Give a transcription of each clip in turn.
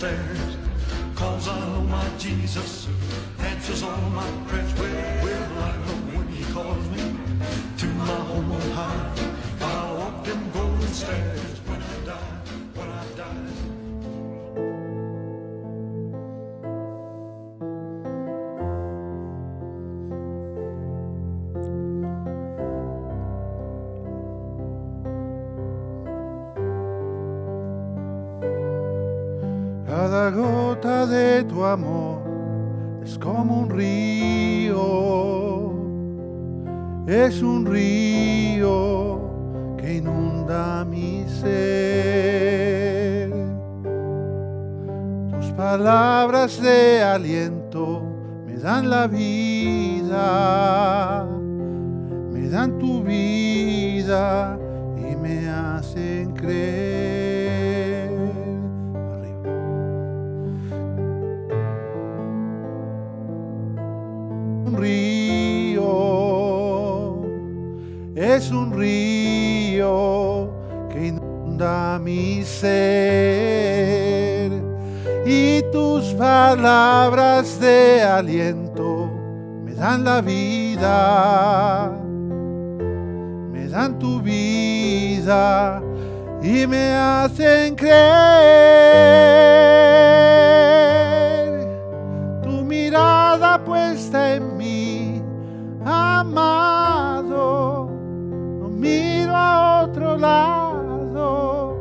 stairs. 'Cause I know my Jesus answers all my prayers. Well, I know when he calls me to my home on high, I'll walk them golden stairs when I die, when I die. Cada gota de tu amor es como un río, es un río que inunda mi ser. Tus palabras de aliento me dan la vida, me dan tu vida y me hacen creer. Río, es un río que inunda mi ser, y tus palabras de aliento me dan la vida, me dan tu vida y me hacen creer. Tu mirada puesta en mí, amado, no miro a otro lado,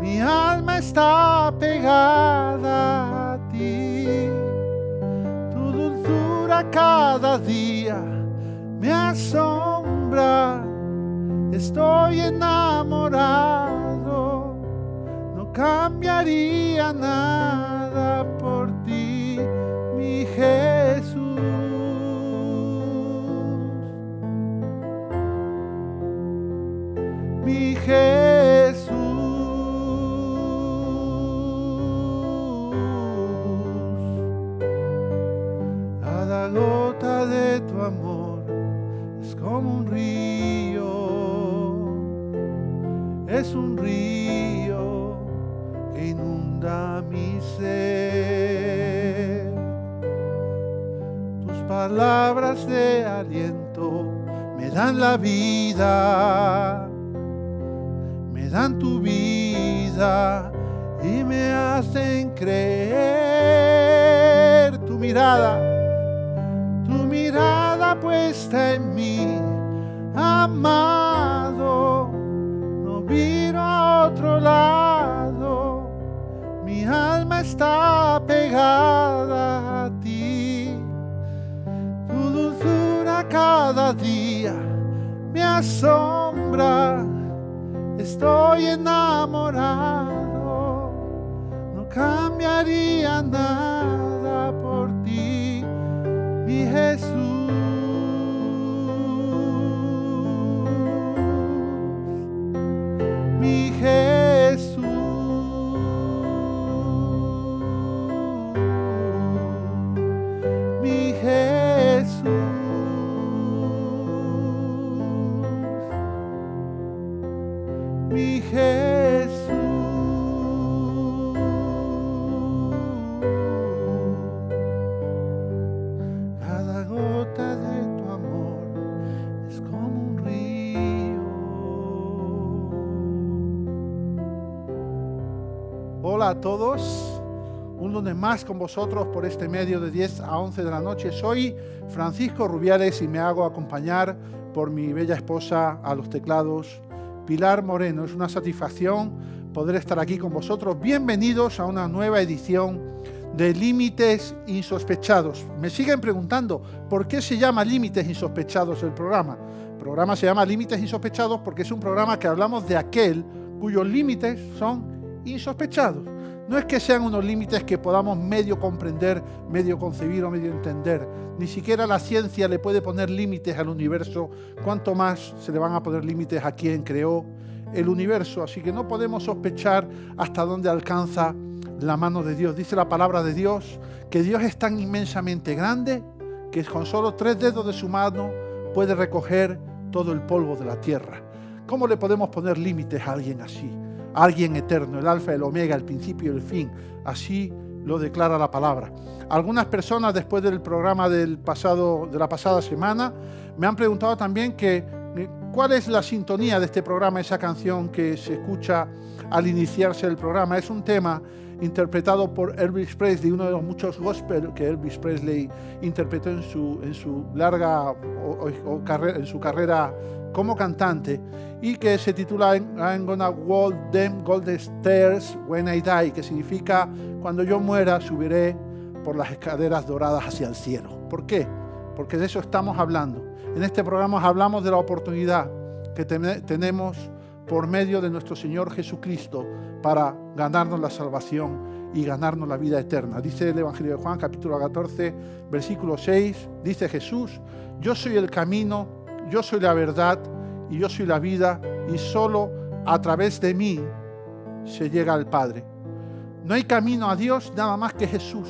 mi alma está pegada a ti. Tu dulzura cada día me asombra, estoy enamorado, no cambiaría nada por ti, mi Jesús. Mi Jesús, cada gota de tu amor es como un río, es un río que inunda mi ser. Tus palabras de aliento me dan la vida, me dan tu vida y me hacen creer. Tu mirada puesta en mí, amado, no miro a otro lado, mi alma está pegada a ti. Tu dulzura cada día me asombra, estoy enamorado, no cambiaría nada por ti, mi Jesús. Mi Jesús. Mi Jesús. Mi Jesús, cada gota de tu amor es como un río. Hola a todos, un lunes más con vosotros por este medio de 10 a 11 de la noche. Soy Francisco Rubiales y me hago acompañar por mi bella esposa a los teclados, Pilar Moreno. Es una satisfacción poder estar aquí con vosotros. Bienvenidos a una nueva edición de Límites Insospechados. Me siguen preguntando por qué se llama Límites Insospechados el programa. El programa se llama Límites Insospechados porque es un programa que hablamos de aquel cuyos límites son insospechados. No es que sean unos límites que podamos medio comprender, medio concebir o medio entender. Ni siquiera la ciencia le puede poner límites al universo, cuanto más se le van a poner límites a quien creó el universo. Así que no podemos sospechar hasta dónde alcanza la mano de Dios. Dice la palabra de Dios que Dios es tan inmensamente grande que con solo 3 dedos de su mano puede recoger todo el polvo de la tierra. ¿Cómo le podemos poner límites a alguien así? alguien eterno, el alfa, el omega, el principio y el fin. Así lo declara la palabra. Algunas personas después del programa de la pasada semana me han preguntado también cuál es la sintonía de este programa, esa canción que se escucha al iniciarse el programa. Es un tema interpretado por Elvis Presley, uno de los muchos gospel que Elvis Presley interpretó en su larga en su carrera como cantante, y que se titula I'm gonna walk them golden stairs when I die, que significa cuando yo muera subiré por las escaleras doradas hacia el cielo. ¿Por qué? Porque de eso estamos hablando. En este programa hablamos de la oportunidad que tenemos por medio de nuestro Señor Jesucristo para ganarnos la salvación y ganarnos la vida eterna. Dice el Evangelio de Juan, capítulo 14, versículo 6, dice Jesús: yo soy el camino, yo soy la verdad y yo soy la vida, y solo a través de mí se llega al Padre. No hay camino a Dios nada más que Jesús.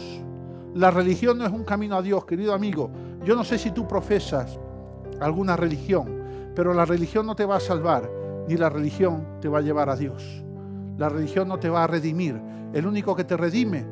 La religión no es un camino a Dios, querido amigo. Yo no sé si tú profesas alguna religión, pero la religión no te va a salvar, ni la religión te va a llevar a Dios. La religión no te va a redimir. El único que te redime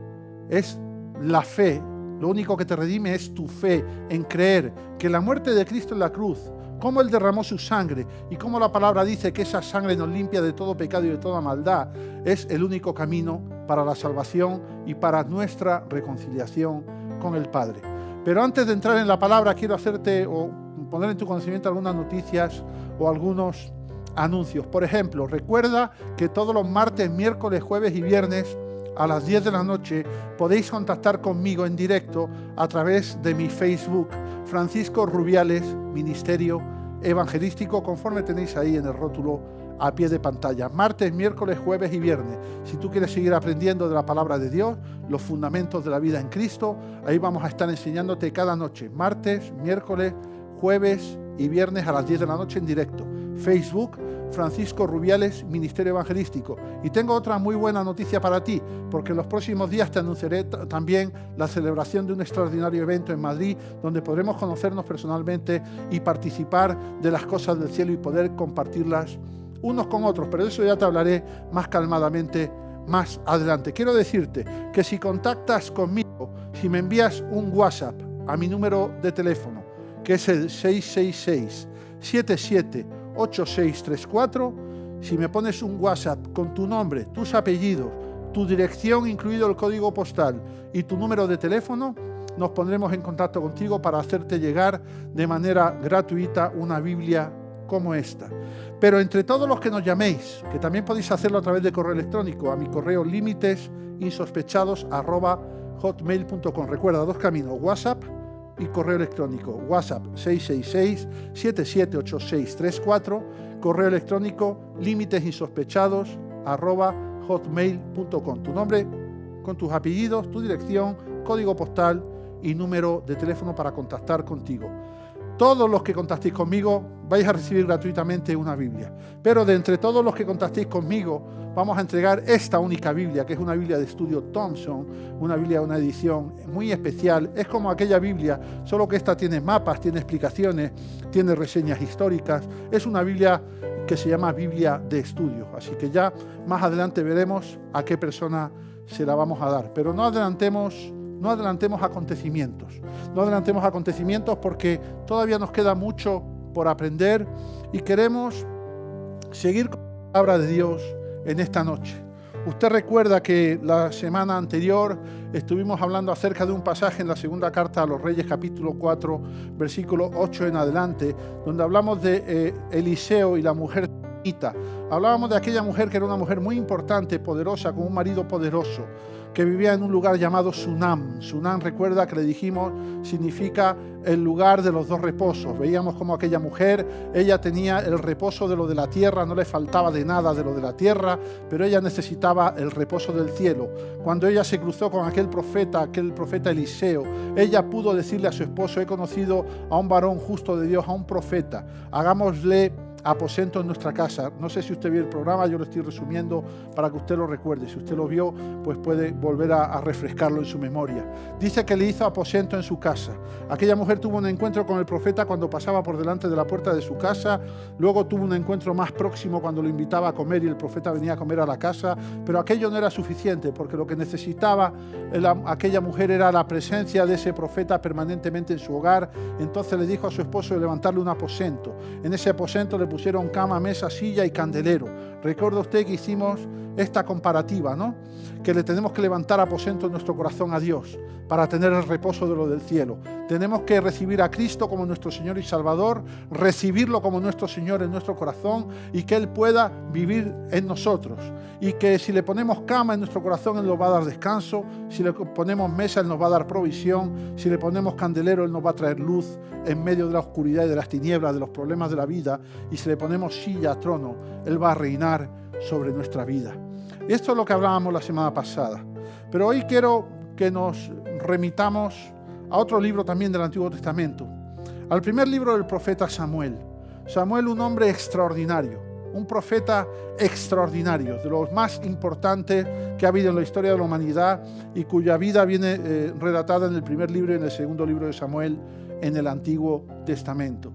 es la fe. Lo único que te redime es tu fe en creer que la muerte de Cristo en la cruz, cómo Él derramó su sangre y cómo la palabra dice que esa sangre nos limpia de todo pecado y de toda maldad, es el único camino para la salvación y para nuestra reconciliación con el Padre. Pero antes de entrar en la palabra, quiero hacerte o poner en tu conocimiento algunas noticias o algunos anuncios. Por ejemplo, recuerda que todos los martes, miércoles, jueves y viernes a las 10 de la noche podéis contactar conmigo en directo a través de mi Facebook, Francisco Rubiales, Ministerio Evangelístico, conforme tenéis ahí en el rótulo a pie de pantalla. Martes, miércoles, jueves y viernes. Si tú quieres seguir aprendiendo de la palabra de Dios, los fundamentos de la vida en Cristo, ahí vamos a estar enseñándote cada noche. Martes, miércoles, jueves y viernes a las 10 de la noche en directo. Facebook, Francisco Rubiales, Ministerio Evangelístico. Y tengo otra muy buena noticia para ti, porque en los próximos días te anunciaré también la celebración de un extraordinario evento en Madrid, donde podremos conocernos personalmente y participar de las cosas del cielo y poder compartirlas unos con otros. Pero de eso ya te hablaré más calmadamente más adelante. Quiero decirte que si contactas conmigo, si me envías un WhatsApp a mi número de teléfono, que es el 666-778634, si me pones un WhatsApp con tu nombre, tus apellidos, tu dirección, incluido el código postal y tu número de teléfono, nos pondremos en contacto contigo para hacerte llegar de manera gratuita una Biblia como esta. Pero entre todos los que nos llaméis, que también podéis hacerlo a través de correo electrónico, a mi correo limitesinsospechados@hotmail.com. Recuerda, dos caminos: WhatsApp y correo electrónico. WhatsApp 666-778634, correo electrónico limitesinsospechados@hotmail.com. Tu nombre con tus apellidos, tu dirección, código postal y número de teléfono para contactar contigo. Todos los que contactéis conmigo vais a recibir gratuitamente una Biblia. Pero de entre todos los que contactéis conmigo, vamos a entregar esta única Biblia, que es una Biblia de estudio Thompson, una Biblia de una edición muy especial. Es como aquella Biblia, solo que esta tiene mapas, tiene explicaciones, tiene reseñas históricas. Es una Biblia que se llama Biblia de estudio. Así que ya más adelante veremos a qué persona se la vamos a dar. Pero no adelantemos acontecimientos. No adelantemos acontecimientos porque todavía nos queda mucho por aprender y queremos seguir con la palabra de Dios en esta noche. Usted recuerda que la semana anterior estuvimos hablando acerca de un pasaje en la segunda carta a los Reyes, capítulo 4, versículo 8 en adelante, donde hablamos de Eliseo y la mujer sunamita. Hablábamos de aquella mujer que era una mujer muy importante, poderosa, con un marido poderoso, que vivía en un lugar llamado Sunam. Sunam, recuerda que le dijimos, significa el lugar de los dos reposos. Veíamos como aquella mujer, ella tenía el reposo de lo de la tierra, no le faltaba de nada de lo de la tierra, pero ella necesitaba el reposo del cielo. Cuando ella se cruzó con aquel profeta Eliseo, ella pudo decirle a su esposo: he conocido a un varón justo de Dios, a un profeta, hagámosle aposento en nuestra casa. No sé si usted vio el programa, yo lo estoy resumiendo para que usted lo recuerde. Si usted lo vio, pues puede volver a refrescarlo en su memoria. Dice que le hizo aposento en su casa. Aquella mujer tuvo un encuentro con el profeta cuando pasaba por delante de la puerta de su casa. Luego tuvo un encuentro más próximo cuando lo invitaba a comer y el profeta venía a comer a la casa. Pero aquello no era suficiente, porque lo que necesitaba aquella mujer era la presencia de ese profeta permanentemente en su hogar. Entonces le dijo a su esposo de levantarle un aposento. En ese aposento le pusieron cama, mesa, silla y candelero. Recuerda usted que hicimos esta comparativa, ¿no? Que le tenemos que levantar aposento en nuestro corazón a Dios para tener el reposo de lo del cielo. Tenemos que recibir a Cristo como nuestro Señor y Salvador, recibirlo como nuestro Señor en nuestro corazón y que Él pueda vivir en nosotros. Y que si le ponemos cama en nuestro corazón, Él nos va a dar descanso. Si le ponemos mesa, Él nos va a dar provisión. Si le ponemos candelero, Él nos va a traer luz en medio de la oscuridad y de las tinieblas, de los problemas de la vida. Y si le ponemos silla, trono, Él va a reinar sobre nuestra vida. Y esto es lo que hablábamos la semana pasada. Pero hoy quiero que nos remitamos a otro libro también del Antiguo Testamento, al primer libro del profeta Samuel. Samuel, un hombre extraordinario, un profeta extraordinario, de los más importantes que ha habido en la historia de la humanidad y cuya vida viene relatada en el primer libro y en el segundo libro de Samuel en el Antiguo Testamento.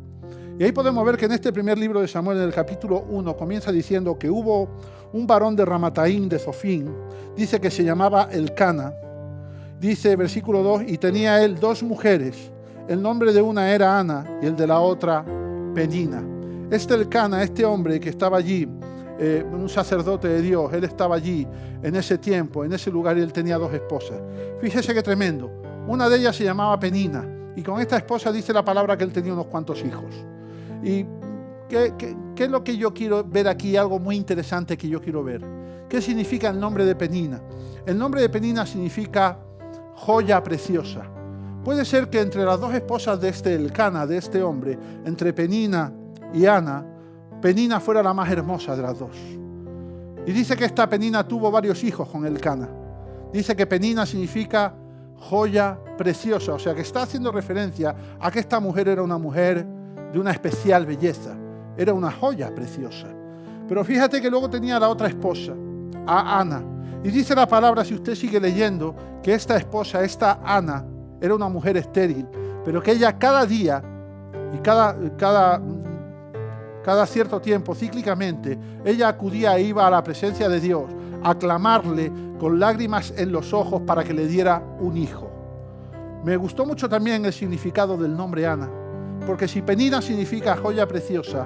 Y ahí podemos ver que en este primer libro de Samuel, en el capítulo 1, comienza diciendo que hubo un varón de Ramataim de Zofim, dice que se llamaba Elcana. Dice, versículo 2, y tenía él 2 mujeres. El nombre de una era Ana y el de la otra Penina. Este Elcana, este hombre que estaba allí, un sacerdote de Dios, él estaba allí en ese tiempo, en ese lugar, y él tenía 2 esposas. Fíjese qué tremendo. Una de ellas se llamaba Penina, y con esta esposa dice la palabra que él tenía unos cuantos hijos. ¿Y qué es lo que yo quiero ver aquí? Algo muy interesante que yo quiero ver. ¿Qué significa el nombre de Penina? El nombre de Penina significa joya preciosa. Puede ser que entre las 2 esposas de este Elcana, de este hombre, entre Penina y Ana, Penina fuera la más hermosa de las 2. Y dice que esta Penina tuvo varios hijos con Elcana. Dice que Penina significa joya preciosa, o sea que está haciendo referencia a que esta mujer era una mujer de una especial belleza, era una joya preciosa. Pero fíjate que luego tenía la otra esposa, a Ana, y dice la palabra, si usted sigue leyendo, que esta esposa, esta Ana, era una mujer estéril, pero que ella cada día y cada cierto tiempo, cíclicamente, ella acudía e iba a la presencia de Dios a clamarle con lágrimas en los ojos para que le diera un hijo. Me gustó mucho también el significado del nombre Ana, porque si Penina significa joya preciosa,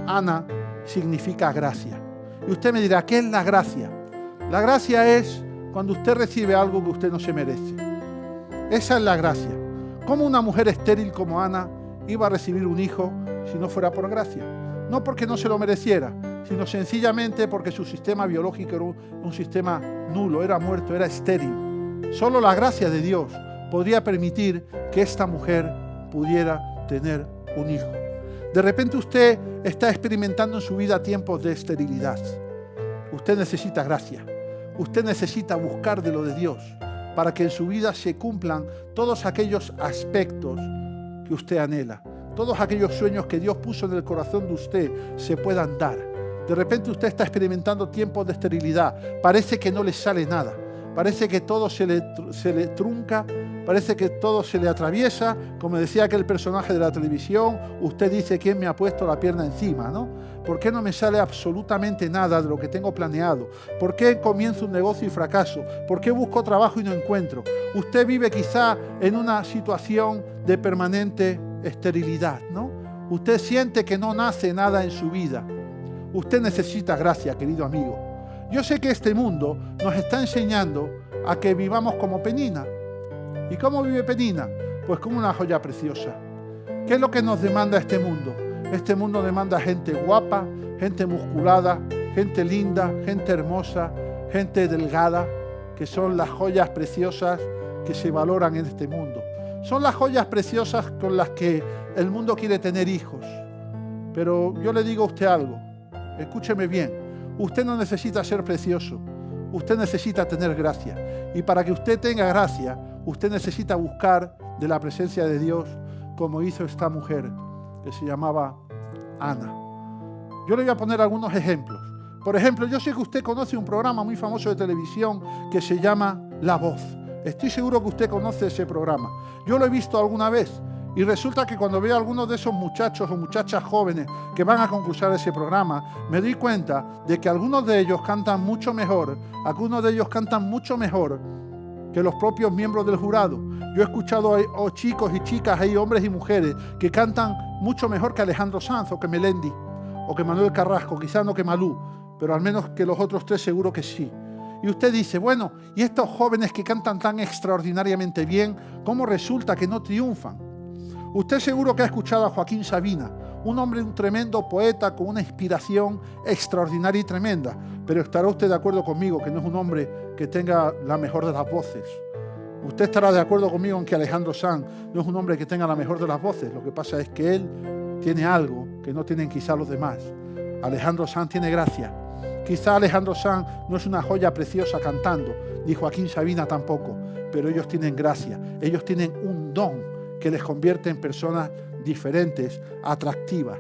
Ana significa gracia. Y usted me dirá, ¿qué es la gracia? La gracia es cuando usted recibe algo que usted no se merece. Esa es la gracia. ¿Cómo una mujer estéril como Ana iba a recibir un hijo si no fuera por gracia? No porque no se lo mereciera, sino sencillamente porque su sistema biológico era un sistema nulo, era muerto, era estéril. Solo la gracia de Dios podría permitir que esta mujer pudiera tener un hijo. De repente usted está experimentando en su vida tiempos de esterilidad. Usted necesita gracia. Usted necesita buscar de lo de Dios para que en su vida se cumplan todos aquellos aspectos que usted anhela. Todos aquellos sueños que Dios puso en el corazón de usted se puedan dar. De repente usted está experimentando tiempos de esterilidad. Parece que no le sale nada. Parece que todo se le trunca. Parece que todo se le atraviesa. Como decía aquel personaje de la televisión, usted dice, ¿quién me ha puesto la pierna encima? ¿No? ¿Por qué no me sale absolutamente nada de lo que tengo planeado? ¿Por qué comienzo un negocio y fracaso? ¿Por qué busco trabajo y no encuentro? Usted vive quizá en una situación de permanente esterilidad, ¿no? Usted siente que no nace nada en su vida. Usted necesita gracia, querido amigo. Yo sé que este mundo nos está enseñando a que vivamos como Penina. ¿Y cómo vive Penina? Pues como una joya preciosa. ¿Qué es lo que nos demanda este mundo? Este mundo demanda gente guapa, gente musculada, gente linda, gente hermosa, gente delgada, que son las joyas preciosas que se valoran en este mundo. Son las joyas preciosas con las que el mundo quiere tener hijos. Pero yo le digo a usted algo, escúcheme bien, usted no necesita ser precioso, usted necesita tener gracia. Y para que usted tenga gracia, usted necesita buscar de la presencia de Dios como hizo esta mujer que se llamaba Ana. Yo le voy a poner algunos ejemplos. Por ejemplo, yo sé que usted conoce un programa muy famoso de televisión que se llama La Voz. Estoy seguro que usted conoce ese programa. Yo lo he visto alguna vez y resulta que cuando veo a algunos de esos muchachos o muchachas jóvenes que van a concursar ese programa, me doy cuenta de que algunos de ellos cantan mucho mejor que los propios miembros del jurado. Yo he escuchado a chicos y chicas, hay hombres y mujeres que cantan mucho mejor que Alejandro Sanz o que Melendi o que Manuel Carrasco, quizá no que Malú, pero al menos que los otros tres seguro que sí. Y usted dice, bueno, ¿y estos jóvenes que cantan tan extraordinariamente bien, cómo resulta que no triunfan? Usted seguro que ha escuchado a Joaquín Sabina, un hombre, un tremendo poeta con una inspiración extraordinaria y tremenda, pero estará usted de acuerdo conmigo que no es un hombre que tenga la mejor de las voces. Usted estará de acuerdo conmigo en que Alejandro Sanz no es un hombre que tenga la mejor de las voces. Lo que pasa es que él tiene algo que no tienen quizá los demás. Alejandro Sanz tiene gracia. Quizá Alejandro Sanz no es una joya preciosa cantando, ni Joaquín Sabina tampoco, pero ellos tienen gracia. Ellos tienen un don que les convierte en personas diferentes, atractivas.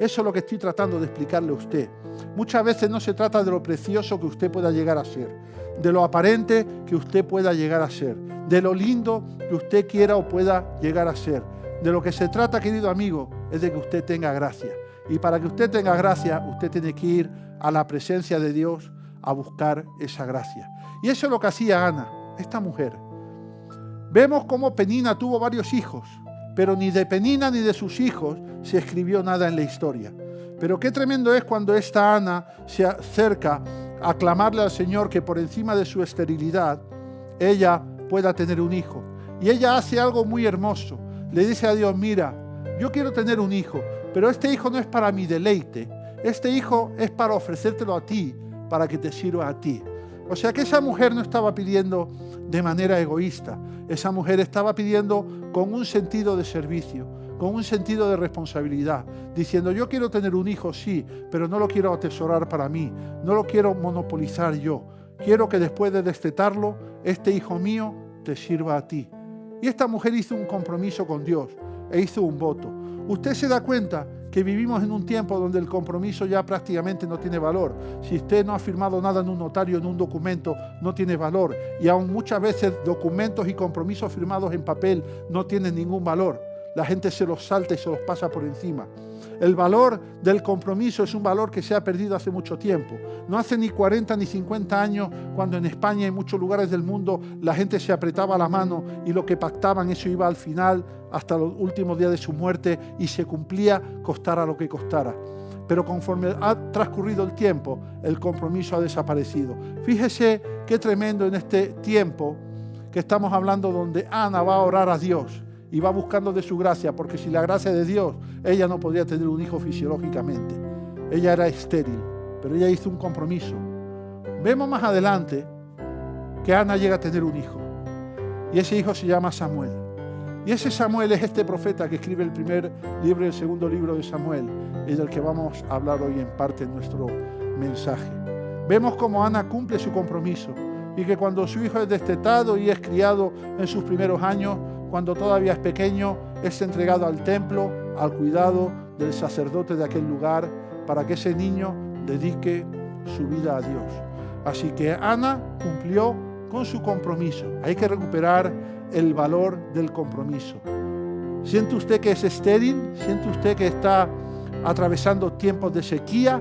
Eso es lo que estoy tratando de explicarle a usted. Muchas veces no se trata de lo precioso que usted pueda llegar a ser, de lo aparente que usted pueda llegar a ser, de lo lindo que usted quiera o pueda llegar a ser. De lo que se trata, querido amigo, es de que usted tenga gracia. Y para que usted tenga gracia, usted tiene que ir a la presencia de Dios a buscar esa gracia. Y eso es lo que hacía Ana, esta mujer. Vemos cómo Penina tuvo varios hijos, pero ni de Penina ni de sus hijos se escribió nada en la historia. Pero qué tremendo es cuando esta Ana se acerca a clamarle al Señor que por encima de su esterilidad ella pueda tener un hijo. Y ella hace algo muy hermoso. Le dice a Dios, mira, yo quiero tener un hijo, pero este hijo no es para mi deleite. Este hijo es para ofrecértelo a ti, para que te sirva a ti. O sea que esa mujer no estaba pidiendo de manera egoísta. Esa mujer estaba pidiendo con un sentido de servicio, con un sentido de responsabilidad, diciendo, yo quiero tener un hijo, sí, pero no lo quiero atesorar para mí, no lo quiero monopolizar yo. Quiero que después de destetarlo, este hijo mío te sirva a ti. Y esta mujer hizo un compromiso con Dios e hizo un voto. Usted se da cuenta que vivimos en un tiempo donde el compromiso ya prácticamente no tiene valor. Si usted no ha firmado nada en un notario, en un documento, no tiene valor. Y aún muchas veces documentos y compromisos firmados en papel no tienen ningún valor. La gente se los salta y se los pasa por encima. El valor del compromiso es un valor que se ha perdido hace mucho tiempo. No hace ni 40 ni 50 años, cuando en España y en muchos lugares del mundo la gente se apretaba la mano y lo que pactaban, eso iba al final hasta los últimos días de su muerte y se cumplía, costara lo que costara. Pero conforme ha transcurrido el tiempo, el compromiso ha desaparecido. Fíjese qué tremendo en este tiempo que estamos hablando, donde Ana va a orar a Dios y va buscando de su gracia, porque sin la gracia de Dios, ella no podría tener un hijo fisiológicamente. Ella era estéril, pero ella hizo un compromiso. Vemos más adelante que Ana llega a tener un hijo, y ese hijo se llama Samuel. Y ese Samuel es este profeta que escribe el primer libro y el segundo libro de Samuel, y del que vamos a hablar hoy en parte en nuestro mensaje. Vemos cómo Ana cumple su compromiso, y que cuando su hijo es destetado y es criado en sus primeros años, cuando todavía es pequeño, es entregado al templo, al cuidado del sacerdote de aquel lugar, para que ese niño dedique su vida a Dios. Así que Ana cumplió con su compromiso. Hay que recuperar el valor del compromiso. ¿Siente usted que es estéril? ¿Siente usted que está atravesando tiempos de sequía?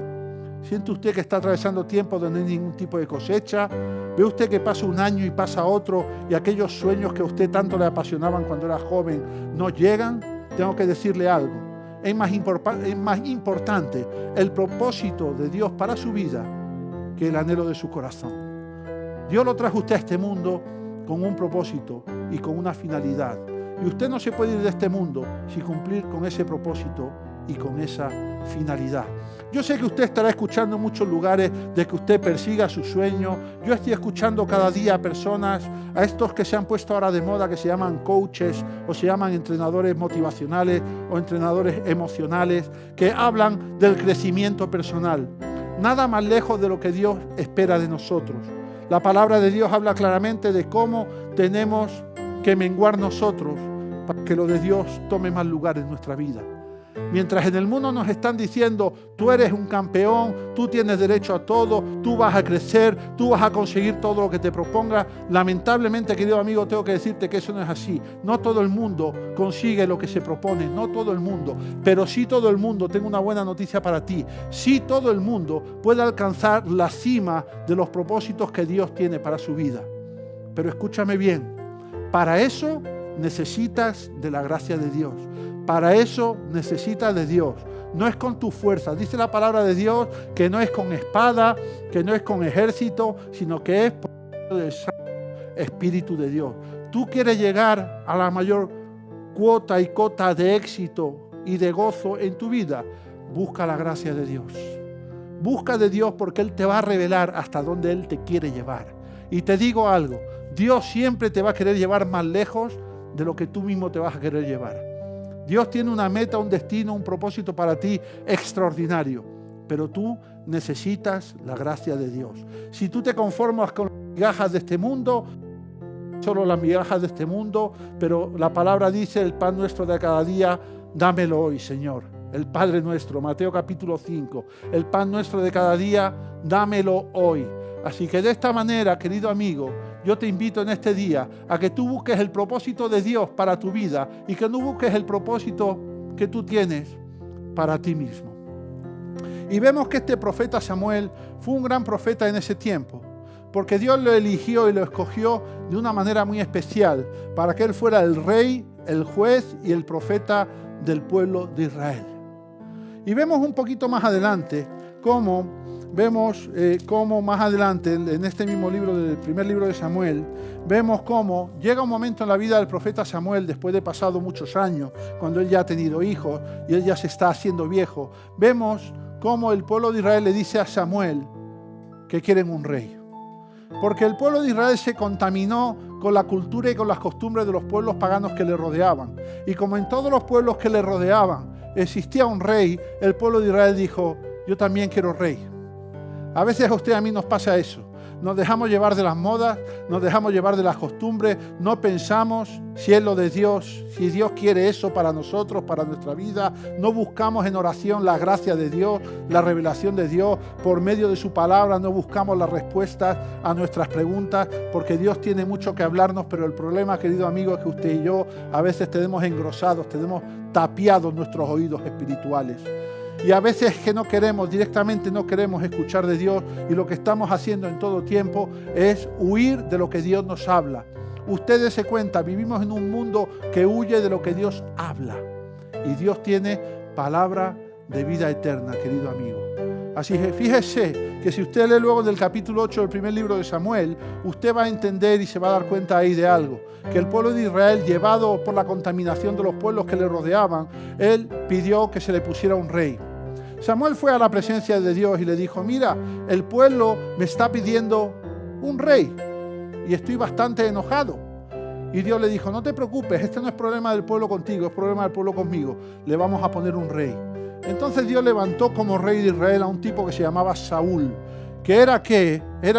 ¿Siente usted que está atravesando tiempos donde no hay ningún tipo de cosecha? ¿Ve usted que pasa un año y pasa otro y aquellos sueños que a usted tanto le apasionaban cuando era joven no llegan? Tengo que decirle algo. Es más importante el propósito de Dios para su vida que el anhelo de su corazón. Dios lo trajo usted a este mundo con un propósito y con una finalidad. Y usted no se puede ir de este mundo sin cumplir con ese propósito y con esa finalidad. Yo sé que usted estará escuchando en muchos lugares de que usted persiga su sueño. Yo estoy escuchando cada día a personas, a estos que se han puesto ahora de moda, que se llaman coaches o se llaman entrenadores motivacionales o entrenadores emocionales, que hablan del crecimiento personal. Nada más lejos de lo que Dios espera de nosotros. La palabra de Dios habla claramente de cómo tenemos que menguar nosotros para que lo de Dios tome más lugar en nuestra vida. Mientras en el mundo nos están diciendo, tú eres un campeón, tú tienes derecho a todo, tú vas a crecer, tú vas a conseguir todo lo que te propongas, lamentablemente, querido amigo, tengo que decirte que eso no es así. No todo el mundo consigue lo que se propone, no todo el mundo, pero sí todo el mundo, tengo una buena noticia para ti, sí todo el mundo puede alcanzar la cima de los propósitos que Dios tiene para su vida. Pero escúchame bien, para eso necesitas de la gracia de Dios. Para eso necesitas de Dios. No es con tus fuerzas. Dice la palabra de Dios que no es con espada, que no es con ejército, sino que es por el Espíritu de Dios. Tú quieres llegar a la mayor cuota y cota de éxito y de gozo en tu vida. Busca la gracia de Dios. Busca de Dios porque Él te va a revelar hasta dónde Él te quiere llevar. Y te digo algo, Dios siempre te va a querer llevar más lejos de lo que tú mismo te vas a querer llevar. Dios tiene una meta, un destino, un propósito para ti extraordinario, pero tú necesitas la gracia de Dios. Si tú te conformas con las migajas de este mundo, solo las migajas de este mundo, pero la palabra dice, el pan nuestro de cada día, dámelo hoy, Señor. El Padre nuestro, Mateo capítulo 5, el pan nuestro de cada día, dámelo hoy. Así que de esta manera, querido amigo, yo te invito en este día a que tú busques el propósito de Dios para tu vida y que no busques el propósito que tú tienes para ti mismo. Y vemos que este profeta Samuel fue un gran profeta en ese tiempo, porque Dios lo eligió y lo escogió de una manera muy especial para que él fuera el rey, el juez y el profeta del pueblo de Israel. Y vemos un poquito más adelante cómo más adelante, en este mismo libro, del primer libro de Samuel, vemos cómo llega un momento en la vida del profeta Samuel, después de pasado muchos años, cuando él ya ha tenido hijos y él ya se está haciendo viejo. Vemos cómo el pueblo de Israel le dice a Samuel que quieren un rey. Porque el pueblo de Israel se contaminó con la cultura y con las costumbres de los pueblos paganos que le rodeaban. Y como en todos los pueblos que le rodeaban existía un rey, el pueblo de Israel dijo, yo también quiero rey. A veces a usted y a mí nos pasa eso. Nos dejamos llevar de las modas, nos dejamos llevar de las costumbres, no pensamos si es lo de Dios, si Dios quiere eso para nosotros, para nuestra vida. No buscamos en oración la gracia de Dios, la revelación de Dios. Por medio de su palabra no buscamos las respuestas a nuestras preguntas, porque Dios tiene mucho que hablarnos, pero el problema, querido amigo, es que usted y yo a veces tenemos engrosados, tenemos tapiados nuestros oídos espirituales. Y a veces que directamente no queremos escuchar de Dios, y lo que estamos haciendo en todo tiempo es huir de lo que Dios nos habla. Ustedes se cuenta, vivimos en un mundo que huye de lo que Dios habla. Y Dios tiene palabra de vida eterna, querido amigo. Así que fíjese que si usted lee luego del capítulo 8 del primer libro de Samuel, usted va a entender y se va a dar cuenta ahí de algo. Que el pueblo de Israel, llevado por la contaminación de los pueblos que le rodeaban, él pidió que se le pusiera un rey. Samuel fue a la presencia de Dios y le dijo, mira, el pueblo me está pidiendo un rey y estoy bastante enojado. Y Dios le dijo, no te preocupes, este no es problema del pueblo contigo, es problema del pueblo conmigo. Le vamos a poner un rey. Entonces Dios levantó como rey de Israel a un tipo que se llamaba Saúl, que era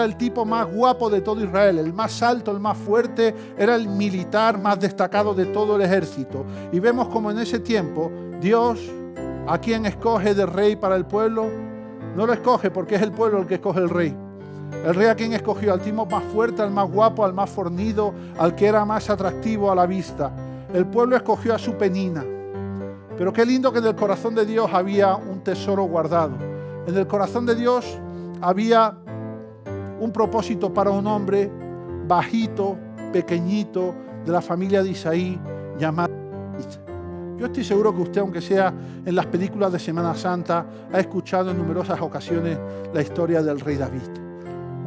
el tipo más guapo de todo Israel, el más alto, el más fuerte, era el militar más destacado de todo el ejército. Y vemos como en ese tiempo Dios, ¿a quién escoge de rey para el pueblo? No lo escoge porque es el pueblo el que escoge el rey. El rey, ¿a quién escogió? Al tipo más fuerte, al más guapo, al más fornido, al que era más atractivo a la vista. El pueblo escogió a su Penina. Pero qué lindo que en el corazón de Dios había un tesoro guardado. En el corazón de Dios había un propósito para un hombre bajito, pequeñito, de la familia de Isaí, llamado David. Yo estoy seguro que usted, aunque sea en las películas de Semana Santa, ha escuchado en numerosas ocasiones la historia del rey David.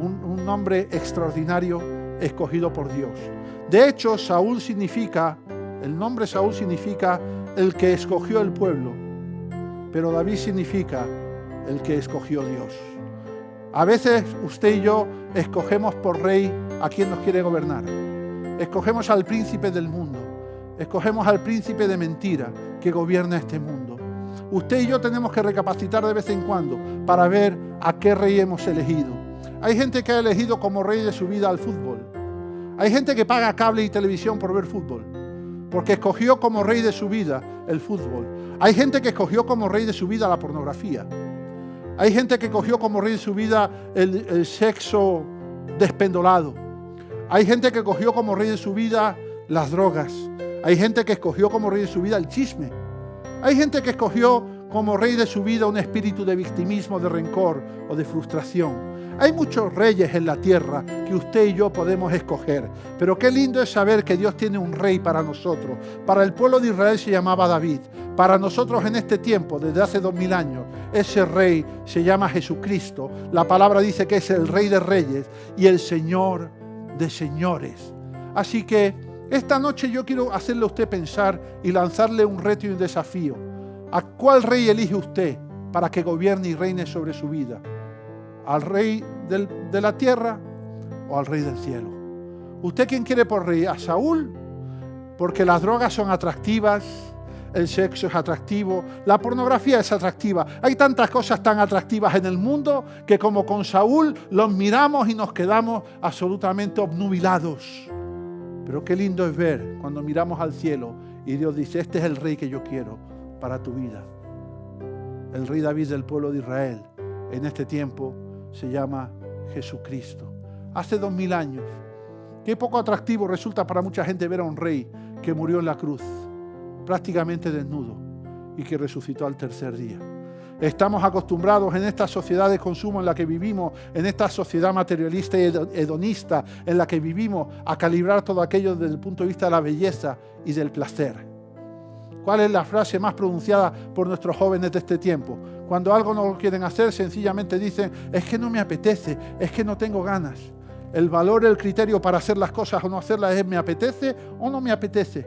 Un hombre extraordinario escogido por Dios. De hecho, el nombre Saúl significa el que escogió el pueblo, pero David significa el que escogió Dios. A veces usted y yo escogemos por rey a quien nos quiere gobernar. Escogemos al príncipe del mundo. Escogemos al príncipe de mentira que gobierna este mundo. Usted y yo tenemos que recapacitar de vez en cuando para ver a qué rey hemos elegido. Hay gente que ha elegido como rey de su vida al fútbol. Hay gente que paga cable y televisión por ver fútbol. porque escogió como rey de su vida el fútbol. Hay gente que escogió como rey de su vida la pornografía. Hay gente que escogió como rey de su vida el sexo despendolado. Hay gente que escogió como rey de su vida las drogas. Hay gente que escogió como rey de su vida el chisme. Hay gente que escogió como rey de su vida un espíritu de victimismo, de rencor o de frustración. Hay muchos reyes en la tierra que usted y yo podemos escoger. Pero qué lindo es saber que Dios tiene un rey para nosotros. Para el pueblo de Israel se llamaba David. Para nosotros en este tiempo, desde hace 2000 años, ese rey se llama Jesucristo. La palabra dice que es el Rey de Reyes y el Señor de Señores. Así que esta noche yo quiero hacerle a usted pensar y lanzarle un reto y un desafío. ¿A cuál rey elige usted para que gobierne y reine sobre su vida? ¿Al rey de la tierra o al rey del cielo? ¿Usted quién quiere por rey? ¿A Saúl? Porque las drogas son atractivas, el sexo es atractivo, la pornografía es atractiva. Hay tantas cosas tan atractivas en el mundo que como con Saúl los miramos y nos quedamos absolutamente obnubilados. Pero qué lindo es ver cuando miramos al cielo y Dios dice, este es el rey que yo quiero para tu vida. El rey David del pueblo de Israel en este tiempo se llama Jesucristo. Hace 2000 años, qué poco atractivo resulta para mucha gente ver a un rey que murió en la cruz, prácticamente desnudo, y que resucitó al tercer día. Estamos acostumbrados en esta sociedad de consumo en la que vivimos, en esta sociedad materialista y hedonista en la que vivimos, a calibrar todo aquello desde el punto de vista de la belleza y del placer. ¿Cuál es la frase más pronunciada por nuestros jóvenes de este tiempo? Cuando algo no lo quieren hacer, sencillamente dicen, es que no me apetece, es que no tengo ganas. El valor, el criterio para hacer las cosas o no hacerlas es ¿me apetece o no me apetece?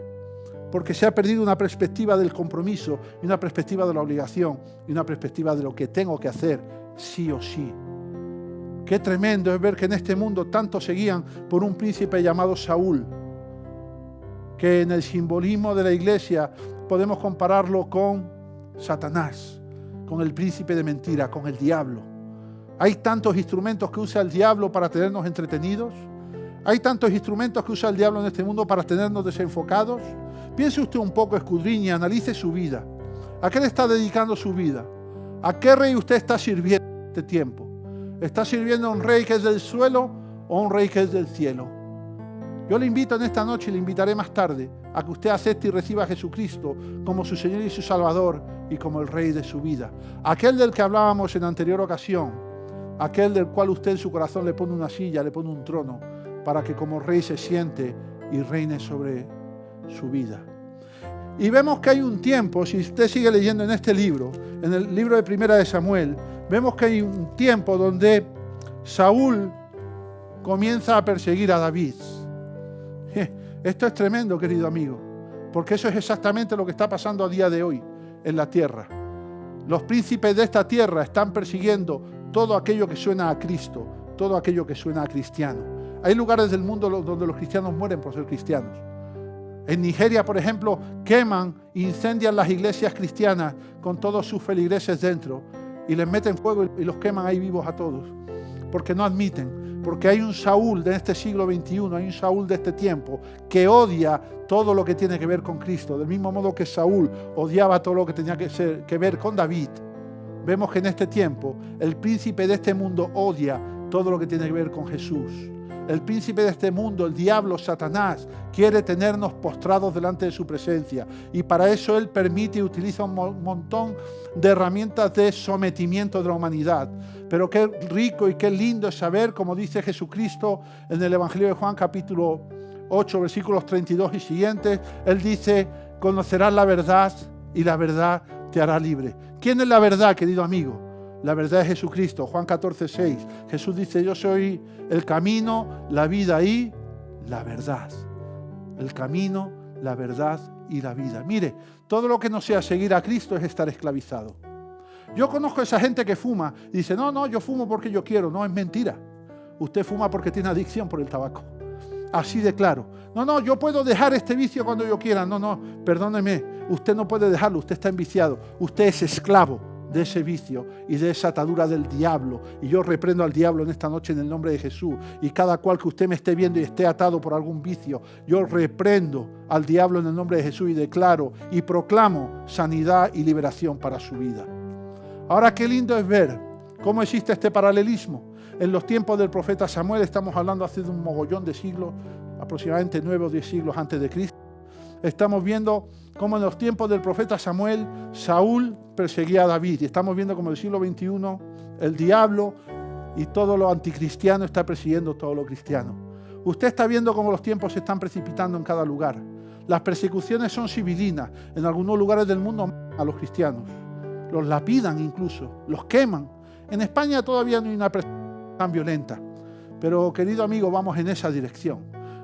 Porque se ha perdido una perspectiva del compromiso y una perspectiva de la obligación y una perspectiva de lo que tengo que hacer sí o sí. Qué tremendo es ver que en este mundo tanto seguían por un príncipe llamado Saúl, que en el simbolismo de la iglesia podemos compararlo con Satanás, con el príncipe de mentira, con el diablo. Hay tantos instrumentos que usa el diablo para tenernos entretenidos. Hay tantos instrumentos que usa el diablo en este mundo para tenernos desenfocados. Piense usted un poco, escudriñe, analice su vida. ¿A qué le está dedicando su vida? ¿A qué rey usted está sirviendo en este tiempo? ¿Está sirviendo a un rey que es del suelo o a un rey que es del cielo? Yo le invito en esta noche y le invitaré más tarde a que usted acepte y reciba a Jesucristo como su Señor y su Salvador y como el Rey de su vida. Aquel del que hablábamos en anterior ocasión, aquel del cual usted en su corazón le pone una silla, le pone un trono, para que como Rey se siente y reine sobre su vida. Y vemos que hay un tiempo, si usted sigue leyendo en este libro, en el libro de Primera de Samuel, vemos que hay un tiempo donde Saúl comienza a perseguir a David. Esto es tremendo, querido amigo, porque eso es exactamente lo que está pasando a día de hoy en la tierra. Los príncipes de esta tierra están persiguiendo todo aquello que suena a Cristo, todo aquello que suena a cristiano. Hay lugares del mundo donde los cristianos mueren por ser cristianos. En Nigeria, por ejemplo, queman, incendian las iglesias cristianas con todos sus feligreses dentro y les meten fuego y los queman ahí vivos a todos, porque no admiten. Porque hay un Saúl de este siglo XXI, hay un Saúl de este tiempo que odia todo lo que tiene que ver con Cristo. Del mismo modo que Saúl odiaba todo lo que tenía que ver con David. Vemos que en este tiempo el príncipe de este mundo odia todo lo que tiene que ver con Jesús. El príncipe de este mundo, el diablo, Satanás, quiere tenernos postrados delante de su presencia. Y para eso él permite y utiliza un montón de herramientas de sometimiento de la humanidad. Pero qué rico y qué lindo es saber, como dice Jesucristo en el Evangelio de Juan, capítulo 8, versículos 32 y siguientes. Él dice, conocerás la verdad y la verdad te hará libre. ¿Quién es la verdad, querido amigo? La verdad es Jesucristo. Juan 14, 6. Jesús dice, yo soy el camino, la vida y la verdad. El camino, la verdad y la vida. Mire, todo lo que no sea seguir a Cristo es estar esclavizado. Yo conozco a esa gente que fuma y dice, no, yo fumo porque yo quiero. No, es mentira. Usted fuma porque tiene adicción por el tabaco. Así de claro. No, yo puedo dejar este vicio cuando yo quiera. No, perdóneme. Usted no puede dejarlo. Usted está enviciado. Usted es esclavo de ese vicio y de esa atadura del diablo. Y yo reprendo al diablo en esta noche en el nombre de Jesús. Y cada cual que usted me esté viendo y esté atado por algún vicio, yo reprendo al diablo en el nombre de Jesús y declaro y proclamo sanidad y liberación para su vida. Ahora, qué lindo es ver cómo existe este paralelismo. En los tiempos del profeta Samuel, estamos hablando hace un mogollón de siglos, aproximadamente 9 o 10 siglos antes de Cristo. Estamos viendo cómo en los tiempos del profeta Samuel, Saúl perseguía a David. Y estamos viendo cómo en el siglo XXI el diablo y todo lo anticristiano está persiguiendo todo lo cristiano. Usted está viendo cómo los tiempos se están precipitando en cada lugar. Las persecuciones son civilinas. En algunos lugares del mundo a los cristianos. Los lapidan incluso, los queman. En España todavía no hay una persecución tan violenta. Pero, querido amigo, vamos en esa dirección.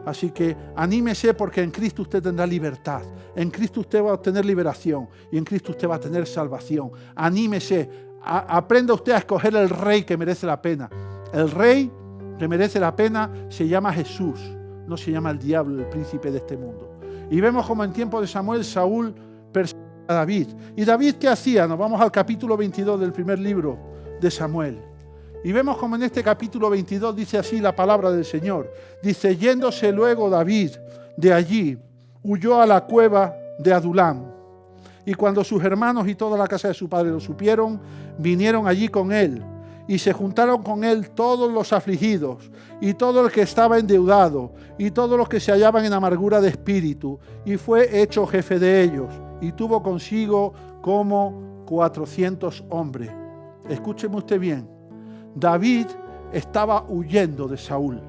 Así que anímese porque en Cristo usted tendrá libertad. En Cristo usted va a obtener liberación. Y en Cristo usted va a tener salvación. Anímese. Aprenda usted a escoger el rey que merece la pena. El rey que merece la pena se llama Jesús. No se llama el diablo, el príncipe de este mundo. Y vemos como en tiempo de Samuel, Saúl perseguía a David. ¿Y David qué hacía? Nos vamos al capítulo 22 del primer libro de Samuel. Y vemos como en este capítulo 22 dice así la palabra del Señor. Dice, yéndose luego David de allí, huyó a la cueva de Adulam. Y cuando sus hermanos y toda la casa de su padre lo supieron, vinieron allí con él. Y se juntaron con él todos los afligidos, y todo el que estaba endeudado, y todos los que se hallaban en amargura de espíritu. Y fue hecho jefe de ellos, y tuvo consigo como 400 hombres. Escúcheme usted bien. David estaba huyendo de Saúl.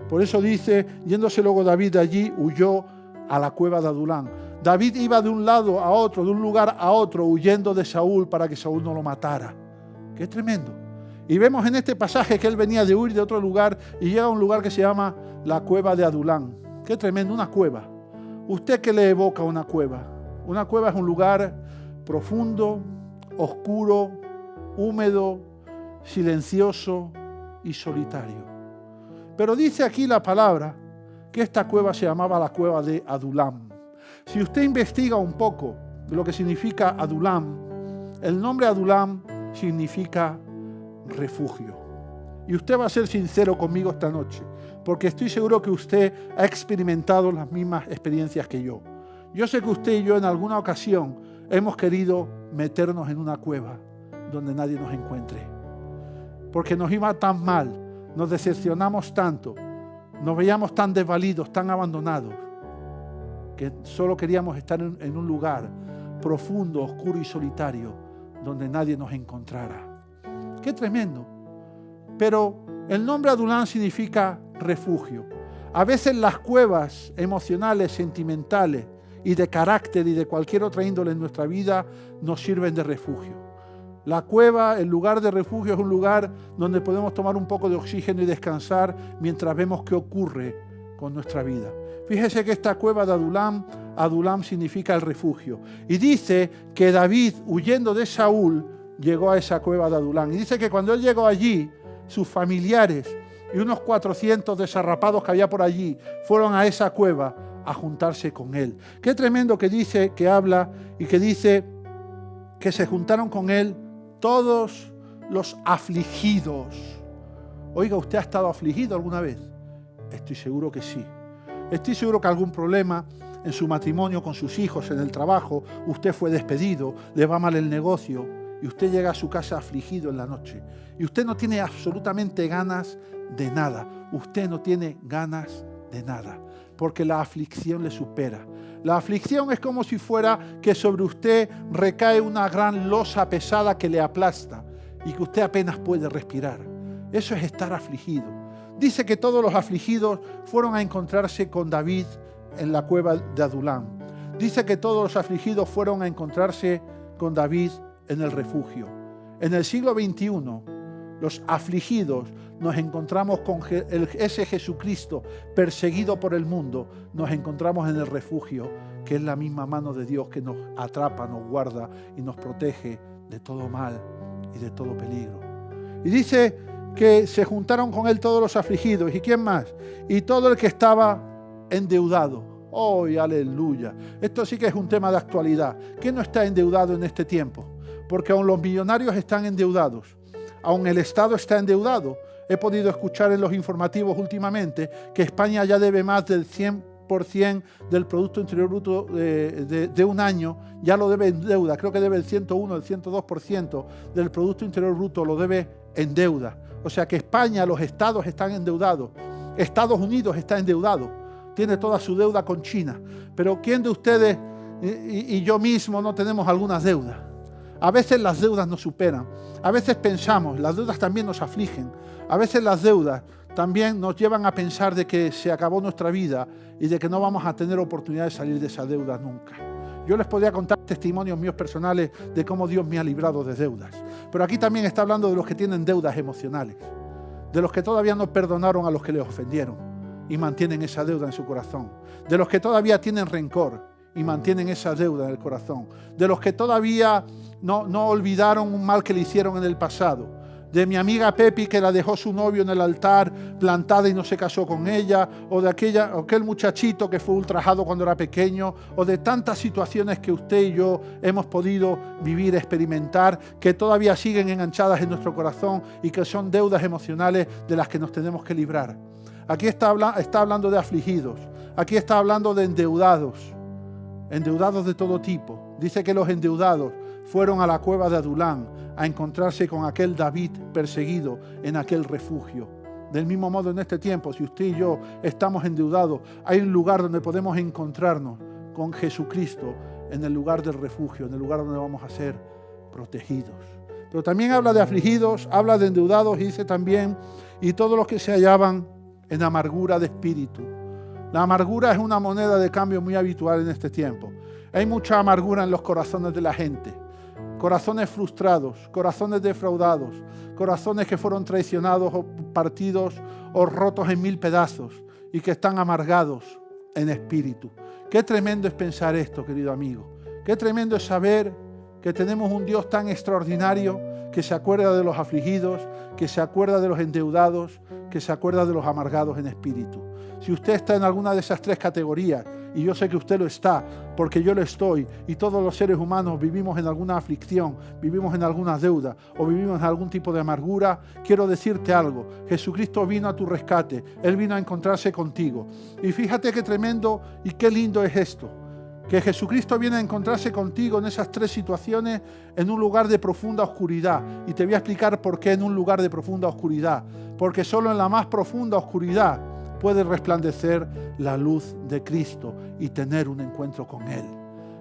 Por eso dice, yéndose luego David de allí, huyó a la cueva de Adulam. David iba de un lado a otro, de un lugar a otro, huyendo de Saúl para que Saúl no lo matara. ¡Qué tremendo! Y vemos en este pasaje que él venía de huir de otro lugar y llega a un lugar que se llama la cueva de Adulam. ¡Qué tremendo! Una cueva. ¿Usted qué le evoca una cueva? Una cueva es un lugar profundo, oscuro, húmedo, silencioso y solitario. Pero dice aquí la palabra que esta cueva se llamaba la cueva de Adulam. Si usted investiga un poco de lo que significa Adulam, el nombre Adulam significa refugio. Y usted va a ser sincero conmigo esta noche, porque estoy seguro que usted ha experimentado las mismas experiencias que yo. Yo sé que usted y yo en alguna ocasión hemos querido meternos en una cueva donde nadie nos encuentre. Porque nos iba tan mal, nos decepcionamos tanto, nos veíamos tan desvalidos, tan abandonados, que solo queríamos estar en un lugar profundo, oscuro y solitario, donde nadie nos encontrara. ¡Qué tremendo! Pero el nombre Adulam significa refugio. A veces las cuevas emocionales, sentimentales y de carácter y de cualquier otra índole en nuestra vida nos sirven de refugio. La cueva, el lugar de refugio, es un lugar donde podemos tomar un poco de oxígeno y descansar mientras vemos qué ocurre con nuestra vida. Fíjese que esta cueva de Adulam, Adulam significa el refugio. Y dice que David, huyendo de Saúl, llegó a esa cueva de Adulam. Y dice que cuando él llegó allí, sus familiares y unos 400 desarrapados que había por allí fueron a esa cueva a juntarse con él. Qué tremendo que dice, que habla y que dice que se juntaron con él todos los afligidos. Oiga, ¿usted ha estado afligido alguna vez? Estoy seguro que sí. Estoy seguro que algún problema en su matrimonio, con sus hijos, en el trabajo, usted fue despedido, le va mal el negocio y usted llega a su casa afligido en la noche. Y usted no tiene absolutamente ganas de nada. Usted no tiene ganas de nada, porque la aflicción le supera. La aflicción es como si fuera que sobre usted recae una gran losa pesada que le aplasta y que usted apenas puede respirar. Eso es estar afligido. Dice que todos los afligidos fueron a encontrarse con David en la cueva de Adulam. Dice que todos los afligidos fueron a encontrarse con David en el refugio. En el siglo XXI, los afligidos nos encontramos con ese Jesucristo perseguido por el mundo, nos encontramos en el refugio, que es la misma mano de Dios que nos atrapa, nos guarda y nos protege de todo mal y de todo peligro. Y dice que se juntaron con él todos los afligidos. ¿Y quién más? Y todo el que estaba endeudado. ¡Oh, aleluya! Esto sí que es un tema de actualidad. ¿Quién no está endeudado en este tiempo? porque aun los millonarios están endeudados, aun el Estado está endeudado. He podido escuchar en los informativos últimamente que España ya debe más del 100% del Producto Interior Bruto de un año, ya lo debe en deuda. Creo que debe el 101, el 102% del Producto Interior Bruto lo debe en deuda. O sea que España, los estados están endeudados. Estados Unidos está endeudado, tiene toda su deuda con China. Pero ¿quién de ustedes y yo mismo no tenemos algunas deudas? A veces las deudas nos superan. A veces pensamos, las deudas también nos afligen. A veces las deudas también nos llevan a pensar de que se acabó nuestra vida y de que no vamos a tener oportunidad de salir de esa deuda nunca. Yo les podría contar testimonios míos personales de cómo Dios me ha librado de deudas. Pero aquí también está hablando de los que tienen deudas emocionales, de los que todavía no perdonaron a los que les ofendieron y mantienen esa deuda en su corazón, de los que todavía tienen rencor y mantienen esa deuda en el corazón, de los que todavía no olvidaron un mal que le hicieron en el pasado, de mi amiga Pepi que la dejó su novio en el altar plantada y no se casó con ella, o de aquel muchachito que fue ultrajado cuando era pequeño, o de tantas situaciones que usted y yo hemos podido vivir, experimentar, que todavía siguen enganchadas en nuestro corazón y que son deudas emocionales de las que nos tenemos que librar. Aquí está hablando de afligidos, aquí está hablando de endeudados de todo tipo. Dice que los endeudados fueron a la cueva de Adulán a encontrarse con aquel David perseguido en aquel refugio. Del mismo modo, en este tiempo, si usted y yo estamos endeudados, hay un lugar donde podemos encontrarnos con Jesucristo, en el lugar del refugio, en el lugar donde vamos a ser protegidos. Pero también habla de afligidos, habla de endeudados y dice también, y todos los que se hallaban en amargura de espíritu. La amargura es una moneda de cambio muy habitual en este tiempo. Hay mucha amargura en los corazones de la gente. Corazones frustrados, corazones defraudados, corazones que fueron traicionados o partidos o rotos en 1000 pedazos y que están amargados en espíritu. Qué tremendo es pensar esto, querido amigo. Qué tremendo es saber que tenemos un Dios tan extraordinario que se acuerda de los afligidos, que se acuerda de los endeudados, que se acuerda de los amargados en espíritu. Si usted está en alguna de esas 3 categorías, y yo sé que usted lo está, porque yo lo estoy, y todos los seres humanos vivimos en alguna aflicción, vivimos en alguna deuda, o vivimos en algún tipo de amargura, quiero decirte algo. Jesucristo vino a tu rescate, Él vino a encontrarse contigo. Y fíjate qué tremendo y qué lindo es esto, que Jesucristo viene a encontrarse contigo en esas 3 situaciones en un lugar de profunda oscuridad. Y te voy a explicar por qué en un lugar de profunda oscuridad. Porque solo en la más profunda oscuridad puede resplandecer la luz de Cristo y tener un encuentro con Él.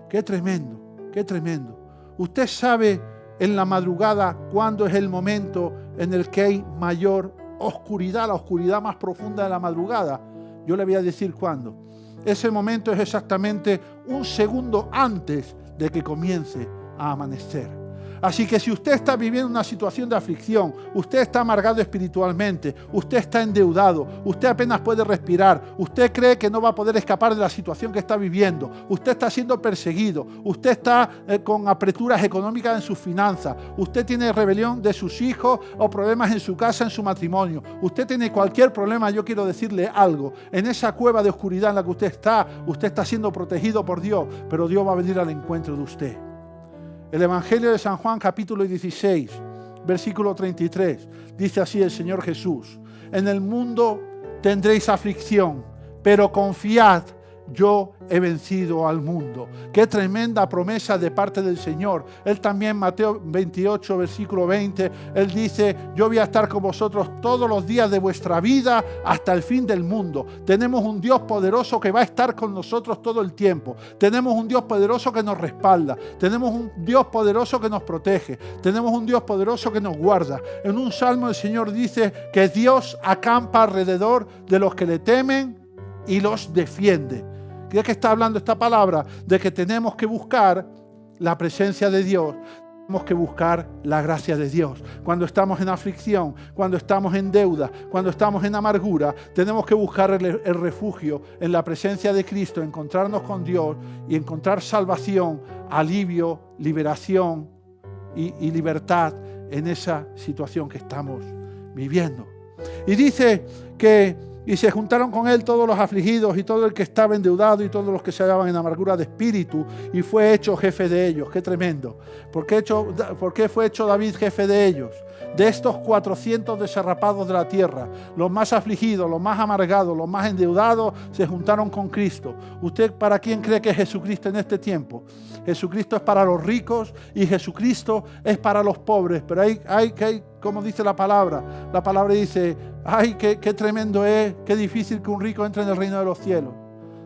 ¡Qué tremendo! ¡Qué tremendo! Usted sabe en la madrugada cuándo es el momento en el que hay mayor oscuridad, la oscuridad más profunda de la madrugada. Yo le voy a decir cuándo. Ese momento es exactamente un segundo antes de que comience a amanecer. Así que si usted está viviendo una situación de aflicción, usted está amargado espiritualmente, usted está endeudado, usted apenas puede respirar, usted cree que no va a poder escapar de la situación que está viviendo, usted está siendo perseguido, usted está con apreturas económicas en sus finanzas, usted tiene rebelión de sus hijos o problemas en su casa, en su matrimonio, usted tiene cualquier problema, yo quiero decirle algo. En esa cueva de oscuridad en la que usted está siendo protegido por Dios, pero Dios va a venir al encuentro de usted. El Evangelio de San Juan, capítulo 16, versículo 33, dice así el Señor Jesús: en el mundo tendréis aflicción, pero confiad, yo he vencido al mundo. Qué tremenda promesa de parte del Señor. Él también, Mateo 28, versículo 20, Él dice: yo voy a estar con vosotros todos los días de vuestra vida hasta el fin del mundo. Tenemos un Dios poderoso que va a estar con nosotros todo el tiempo. Tenemos un Dios poderoso que nos respalda. Tenemos un Dios poderoso que nos protege. Tenemos un Dios poderoso que nos guarda. En un salmo el Señor dice que Dios acampa alrededor de los que le temen y los defiende. ¿De qué está hablando esta palabra? De que tenemos que buscar la presencia de Dios, tenemos que buscar la gracia de Dios. Cuando estamos en aflicción, cuando estamos en deuda, cuando estamos en amargura, tenemos que buscar el refugio en la presencia de Cristo, encontrarnos con Dios y encontrar salvación, alivio, liberación y libertad en esa situación que estamos viviendo. Y dice que Y se juntaron con él todos los afligidos y todo el que estaba endeudado y todos los que se hallaban en amargura de espíritu, y fue hecho jefe de ellos. ¡Qué tremendo! ¿Por qué fue hecho David jefe de ellos? De estos 400 desarrapados de la tierra, los más afligidos, los más amargados, los más endeudados, se juntaron con Cristo. ¿Usted para quién cree que es Jesucristo en este tiempo? Jesucristo es para los ricos y Jesucristo es para los pobres. Pero hay como dice la palabra dice, ¡ay, qué tremendo es, qué difícil que un rico entre en el reino de los cielos!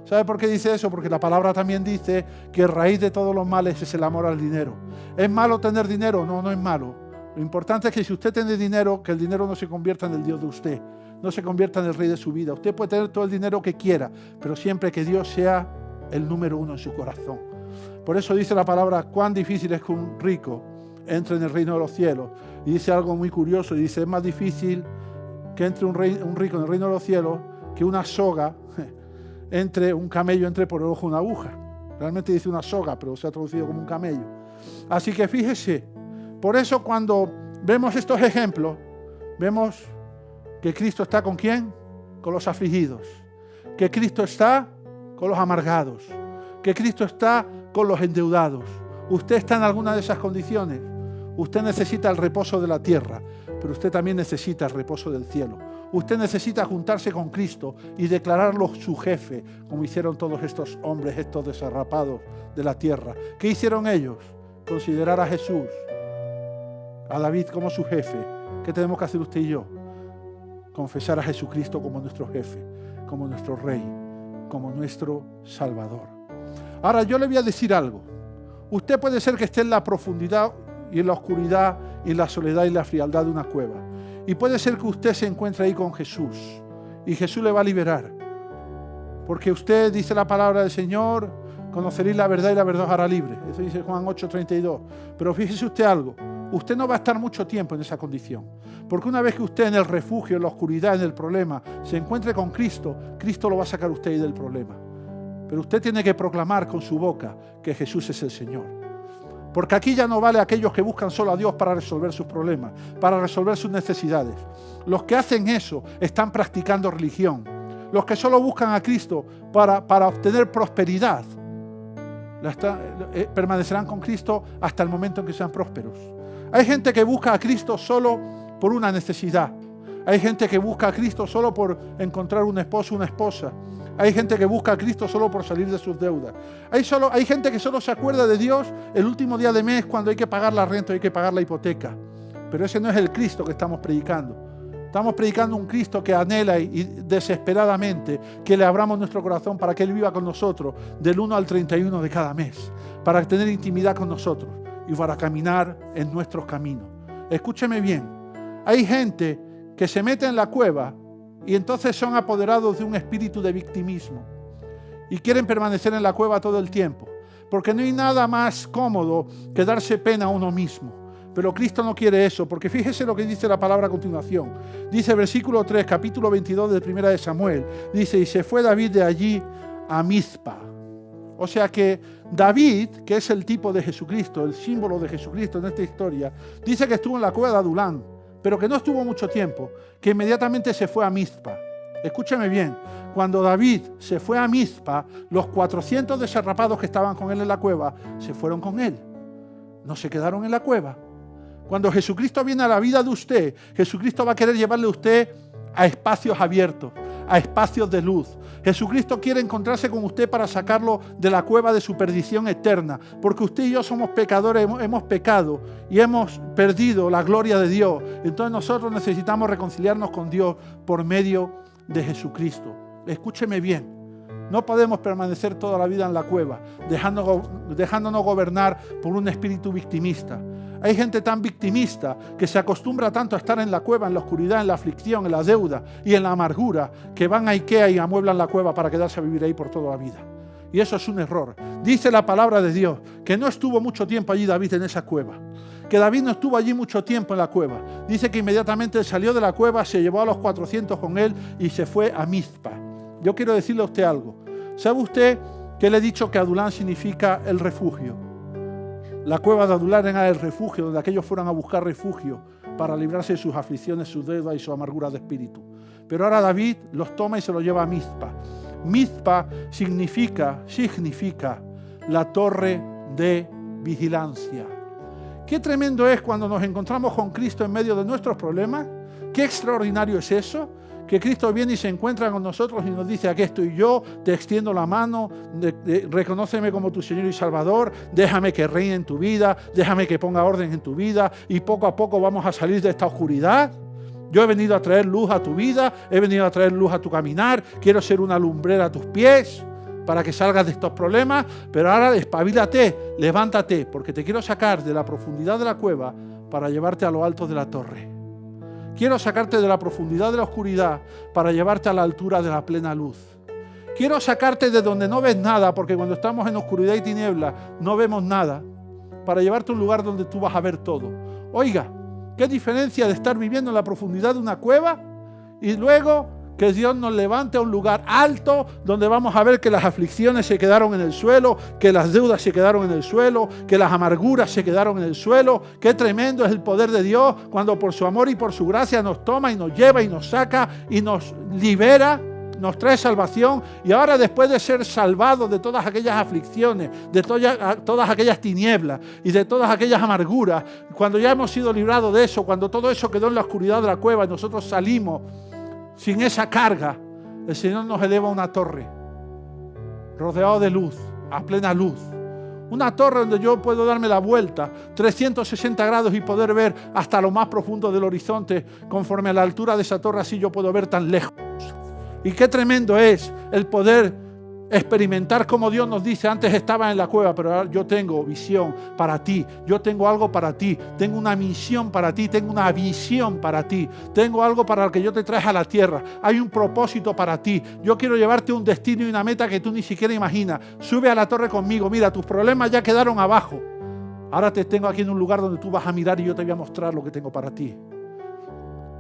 ¿Sabe por qué dice eso? Porque la palabra también dice que raíz de todos los males es el amor al dinero. ¿Es malo tener dinero? No, no es malo. Lo importante es que si usted tiene dinero, que el dinero no se convierta en el Dios de usted, no se convierta en el rey de su vida. Usted puede tener todo el dinero que quiera, pero siempre que Dios sea el número uno en su corazón. Por eso dice la palabra, cuán difícil es que un rico entre en el reino de los cielos. Y dice algo muy curioso, y dice, es más difícil que entre un rico en el reino de los cielos que una soga un camello entre por el ojo de una aguja. Realmente dice una soga, pero se ha traducido como un camello. Así que fíjese, por eso cuando vemos estos ejemplos, vemos que Cristo está ¿con quién? Con los afligidos. Que Cristo está con los amargados. Que Cristo está con los endeudados. Usted está en alguna de esas condiciones. Usted necesita el reposo de la tierra, pero usted también necesita el reposo del cielo. Usted necesita juntarse con Cristo y declararlo su jefe, como hicieron todos estos hombres, estos desarrapados de la tierra. ¿Qué hicieron ellos? Considerar a Jesús, a David como su jefe. ¿Qué tenemos que hacer usted y yo? Confesar a Jesucristo como nuestro jefe, como nuestro rey, como nuestro salvador. Ahora yo le voy a decir algo. Usted puede ser que esté en la profundidad y en la oscuridad y en la soledad y la frialdad de una cueva. Y puede ser que usted se encuentre ahí con Jesús y Jesús le va a liberar. Porque usted, dice la palabra del Señor, conoceréis la verdad y la verdad os hará libre. Eso dice Juan 8:32. Pero fíjese usted algo, usted no va a estar mucho tiempo en esa condición. Porque una vez que usted en el refugio, en la oscuridad, en el problema, se encuentre con Cristo, Cristo lo va a sacar a usted ahí del problema. Pero usted tiene que proclamar con su boca que Jesús es el Señor. Porque aquí ya no vale aquellos que buscan solo a Dios para resolver sus problemas, para resolver sus necesidades. Los que hacen eso están practicando religión. Los que solo buscan a Cristo para obtener prosperidad, permanecerán con Cristo hasta el momento en que sean prósperos. Hay gente que busca a Cristo solo por una necesidad. Hay gente que busca a Cristo solo por encontrar un esposo, una esposa. Hay gente que busca a Cristo solo por salir de sus deudas. Hay gente que solo se acuerda de Dios el último día de mes cuando hay que pagar la renta, hay que pagar la hipoteca. Pero ese no es el Cristo que estamos predicando. Estamos predicando un Cristo que anhela y desesperadamente que le abramos nuestro corazón para que Él viva con nosotros del 1 al 31 de cada mes, para tener intimidad con nosotros y para caminar en nuestros caminos. Escúcheme bien, hay gente que se mete en la cueva y entonces son apoderados de un espíritu de victimismo y quieren permanecer en la cueva todo el tiempo, porque no hay nada más cómodo que darse pena a uno mismo. Pero Cristo no quiere eso, porque fíjese lo que dice la palabra a continuación. Dice versículo 3, capítulo 22 de 1 de Samuel, dice, y se fue David de allí a Mizpa. O sea que David, que es el tipo de Jesucristo, el símbolo de Jesucristo en esta historia, dice que estuvo en la cueva de Adulán, pero que no estuvo mucho tiempo, que inmediatamente se fue a Mizpa. Escúcheme bien, cuando David se fue a Mizpa, los 400 desarrapados que estaban con él en la cueva se fueron con él. No se quedaron en la cueva. Cuando Jesucristo viene a la vida de usted, Jesucristo va a querer llevarle a usted a espacios abiertos, a espacios de luz. Jesucristo quiere encontrarse con usted para sacarlo de la cueva de su perdición eterna, porque usted y yo somos pecadores, hemos pecado y hemos perdido la gloria de Dios. Entonces nosotros necesitamos reconciliarnos con Dios por medio de Jesucristo. Escúcheme bien. No podemos permanecer toda la vida en la cueva, dejándonos gobernar por un espíritu victimista. Hay gente tan victimista que se acostumbra tanto a estar en la cueva, en la oscuridad, en la aflicción, en la deuda y en la amargura, que van a Ikea y amueblan la cueva para quedarse a vivir ahí por toda la vida. Y eso es un error. Dice la palabra de Dios que no estuvo mucho tiempo allí David en esa cueva. Que David no estuvo allí mucho tiempo en la cueva. Dice que inmediatamente salió de la cueva, se llevó a los 400 con él y se fue a Mizpa. Yo quiero decirle a usted algo. ¿Sabe usted que le he dicho que Adulán significa el refugio? La cueva de Adulán era el refugio donde aquellos fueron a buscar refugio para librarse de sus aflicciones, sus deudas y su amargura de espíritu. Pero ahora David los toma y se los lleva a Mizpa. Mizpa significa la torre de vigilancia. Qué tremendo es cuando nos encontramos con Cristo en medio de nuestros problemas. Qué extraordinario es eso, que Cristo viene y se encuentra con nosotros y nos dice: aquí estoy yo, te extiendo la mano, reconóceme como tu Señor y Salvador, déjame que reine en tu vida, déjame que ponga orden en tu vida, y poco a poco vamos a salir de esta oscuridad. Yo he venido a traer luz a tu vida, he venido a traer luz a tu caminar, quiero ser una lumbrera a tus pies para que salgas de estos problemas, pero ahora espabilate, levántate, porque te quiero sacar de la profundidad de la cueva para llevarte a lo alto de la torre. Quiero sacarte de la profundidad de la oscuridad para llevarte a la altura de la plena luz. Quiero sacarte de donde no ves nada, porque cuando estamos en oscuridad y tiniebla no vemos nada, para llevarte a un lugar donde tú vas a ver todo. Oiga, ¿qué diferencia de estar viviendo en la profundidad de una cueva y luego que Dios nos levante a un lugar alto donde vamos a ver que las aflicciones se quedaron en el suelo, que las deudas se quedaron en el suelo, que las amarguras se quedaron en el suelo? Qué tremendo es el poder de Dios cuando por su amor y por su gracia nos toma y nos lleva y nos saca y nos libera, nos trae salvación. Y ahora, después de ser salvados de todas aquellas aflicciones, de todas aquellas tinieblas y de todas aquellas amarguras, cuando ya hemos sido librados de eso, cuando todo eso quedó en la oscuridad de la cueva y nosotros salimos sin esa carga, el Señor nos eleva a una torre, rodeado de luz, a plena luz. Una torre donde yo puedo darme la vuelta 360 grados y poder ver hasta lo más profundo del horizonte. Conforme a la altura de esa torre, así yo puedo ver tan lejos. Y qué tremendo es el poder experimentar como Dios nos dice: antes estaba en la cueva, pero ahora yo tengo visión para ti, yo tengo algo para ti, tengo una misión para ti, tengo una visión para ti, tengo algo para lo que yo te traje a la tierra, hay un propósito para ti, yo quiero llevarte a un destino y una meta que tú ni siquiera imaginas. Sube a la torre conmigo, mira, tus problemas ya quedaron abajo, ahora te tengo aquí en un lugar donde tú vas a mirar y yo te voy a mostrar lo que tengo para ti.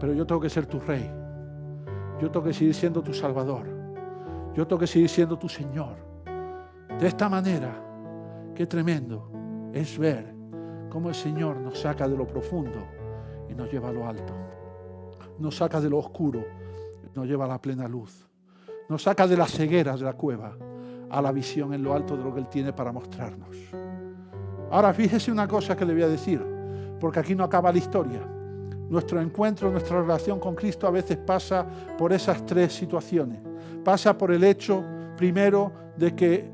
Pero yo tengo que ser tu rey, yo tengo que seguir siendo tu Salvador, yo tengo que seguir siendo tu Señor. De esta manera, qué tremendo es ver cómo el Señor nos saca de lo profundo y nos lleva a lo alto. Nos saca de lo oscuro y nos lleva a la plena luz. Nos saca de la ceguera de la cueva a la visión en lo alto de lo que Él tiene para mostrarnos. Ahora, fíjese una cosa que le voy a decir, porque aquí no acaba la historia. Nuestro encuentro, nuestra relación con Cristo a veces pasa por esas tres situaciones. Pasa por el hecho, primero, de que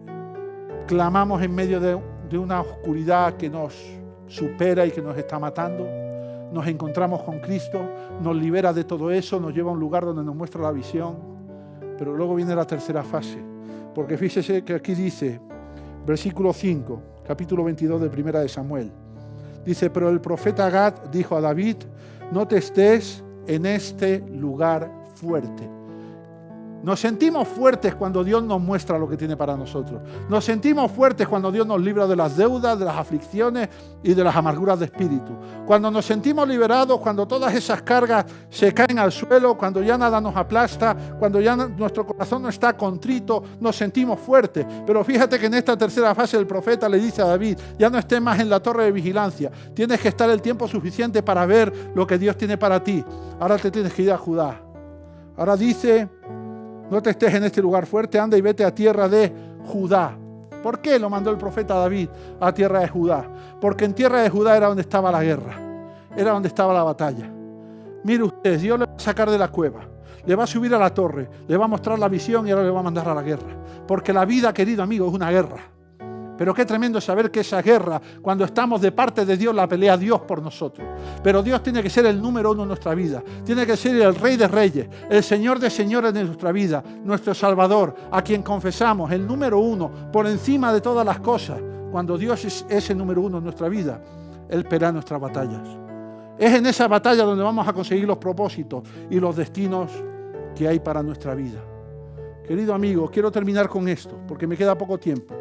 clamamos en medio de una oscuridad que nos supera y que nos está matando. Nos encontramos con Cristo, nos libera de todo eso, nos lleva a un lugar donde nos muestra la visión. Pero luego viene la tercera fase, porque fíjese que aquí dice, versículo 5, capítulo 22 de Primera de Samuel. Dice: pero el profeta Gad dijo a David: no te estés en este lugar fuerte. Nos sentimos fuertes cuando Dios nos muestra lo que tiene para nosotros. Nos sentimos fuertes cuando Dios nos libra de las deudas, de las aflicciones y de las amarguras de espíritu. Cuando nos sentimos liberados, cuando todas esas cargas se caen al suelo, cuando ya nada nos aplasta, cuando ya nuestro corazón no está contrito, nos sentimos fuertes. Pero fíjate que en esta tercera fase el profeta le dice a David: ya no estés más en la torre de vigilancia. Tienes que estar el tiempo suficiente para ver lo que Dios tiene para ti. Ahora te tienes que ir a Judá. Ahora dice: no te estés en este lugar fuerte, anda y vete a tierra de Judá. ¿Por qué lo mandó el profeta David a tierra de Judá? Porque en tierra de Judá era donde estaba la guerra, era donde estaba la batalla. Mire usted, Dios le va a sacar de la cueva, le va a subir a la torre, le va a mostrar la visión y ahora le va a mandar a la guerra. Porque la vida, querido amigo, es una guerra. Pero qué tremendo saber que esa guerra, cuando estamos de parte de Dios, la pelea Dios por nosotros. Pero Dios tiene que ser el número uno en nuestra vida. Tiene que ser el Rey de Reyes, el Señor de Señores de nuestra vida, nuestro Salvador, a quien confesamos, el número uno, por encima de todas las cosas. Cuando Dios es ese número uno en nuestra vida, Él pelea nuestras batallas. Es en esa batalla donde vamos a conseguir los propósitos y los destinos que hay para nuestra vida. Querido amigo, quiero terminar con esto, porque me queda poco tiempo.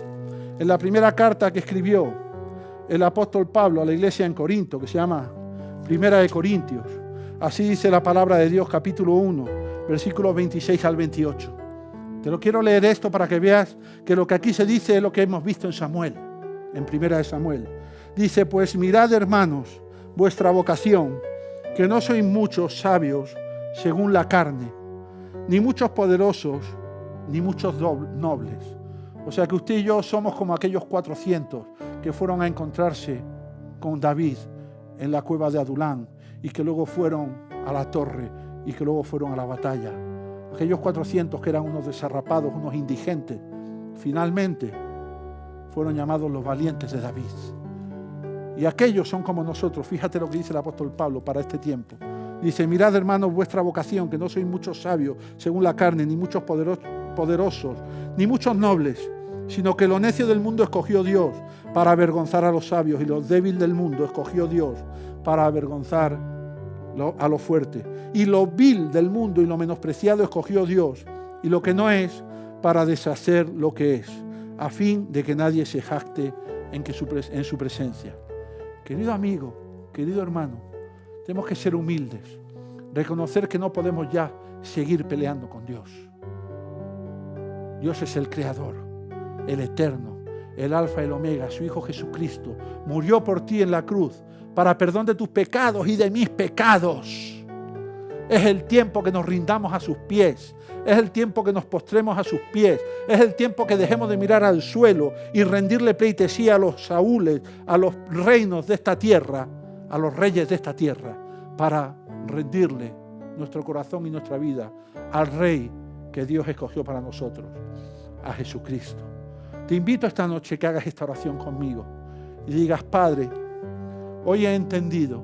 En la primera carta que escribió el apóstol Pablo a la iglesia en Corinto, que se llama Primera de Corintios, así dice la palabra de Dios, capítulo 1, versículos 26 al 28. Te lo quiero leer esto para que veas que lo que aquí se dice es lo que hemos visto en Samuel, en Primera de Samuel. Dice: pues mirad, hermanos, vuestra vocación, que no sois muchos sabios según la carne, ni muchos poderosos, ni muchos nobles. O sea que usted y yo somos como aquellos 400 que fueron a encontrarse con David en la cueva de Adulán y que luego fueron a la torre y que luego fueron a la batalla. Aquellos 400 que eran unos desarrapados, unos indigentes, finalmente fueron llamados los valientes de David. Y aquellos son como nosotros. Fíjate lo que dice el apóstol Pablo para este tiempo. Dice, mirad, hermanos, vuestra vocación, que no sois muchos sabios según la carne, ni muchos poderosos, ni muchos nobles, sino que lo necio del mundo escogió Dios para avergonzar a los sabios, y lo débil del mundo escogió Dios para avergonzar a lo fuerte. Y lo vil del mundo y lo menospreciado escogió Dios, y lo que no es, para deshacer lo que es, a fin de que nadie se jacte en su presencia. Querido amigo, querido hermano, tenemos que ser humildes, reconocer que no podemos ya seguir peleando con Dios. Dios es el Creador, el Eterno, el Alfa y el Omega. Su Hijo Jesucristo murió por ti en la cruz para perdón de tus pecados y de mis pecados. Es el tiempo que nos rindamos a sus pies. Es el tiempo que nos postremos a sus pies. Es el tiempo que dejemos de mirar al suelo y rendirle pleitesía a los saúles, a los reinos de esta tierra, a los reyes de esta tierra, para rendirle nuestro corazón y nuestra vida al Rey que Dios escogió para nosotros, a Jesucristo. Te invito esta noche que hagas esta oración conmigo y digas, Padre, hoy he entendido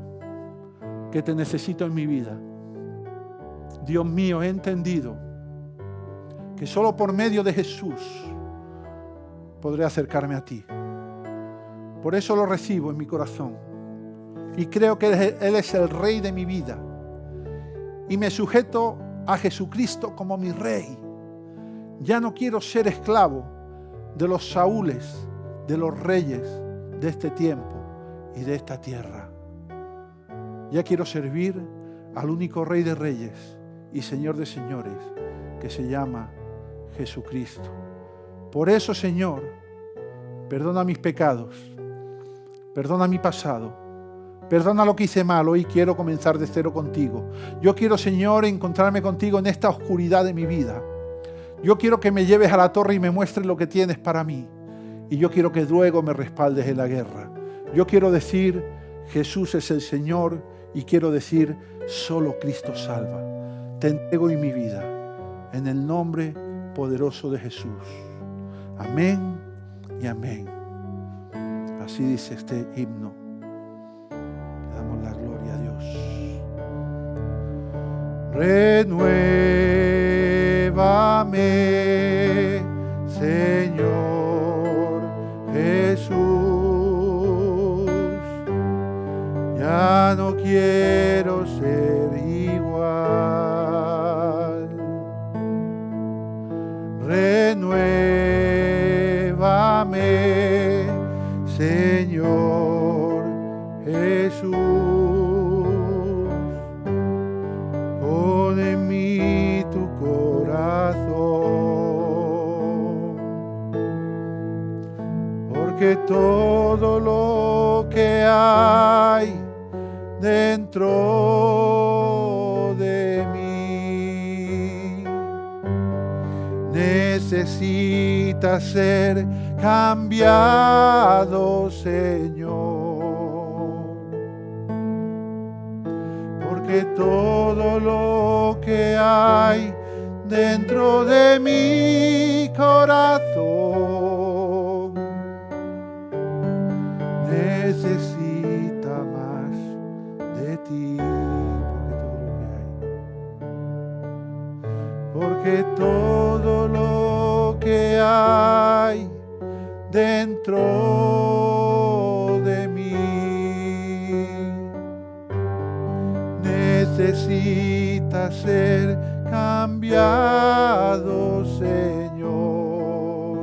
que te necesito en mi vida. Dios mío, he entendido que solo por medio de Jesús podré acercarme a ti. Por eso lo recibo en mi corazón y creo que Él es el Rey de mi vida y me sujeto a Jesucristo como mi Rey. Ya no quiero ser esclavo de los saúles, de los reyes de este tiempo y de esta tierra. Ya quiero servir al único Rey de reyes y Señor de señores, que se llama Jesucristo. Por eso, Señor, perdona mis pecados, perdona mi pasado, perdona lo que hice mal. Hoy quiero comenzar de cero contigo. Yo quiero, Señor, encontrarme contigo en esta oscuridad de mi vida. Yo quiero que me lleves a la torre y me muestres lo que tienes para mí. Y yo quiero que luego me respaldes en la guerra. Yo quiero decir, Jesús es el Señor, y quiero decir, solo Cristo salva. Te entrego en mi vida, en el nombre poderoso de Jesús. Amén y amén. Así dice este himno. Le damos la gloria a Dios. Renuévame, Señor Jesús. Ya no quiero ser igual. Renuévame, Señor Jesús. Pon en mí tu corazón, porque todo lo que hay dentro de mí necesita ser cambiado, Señor, porque todo lo que hay dentro de mi corazón necesita más de ti, porque todo lo que hay dentro de mí necesita ser cambiado, Señor,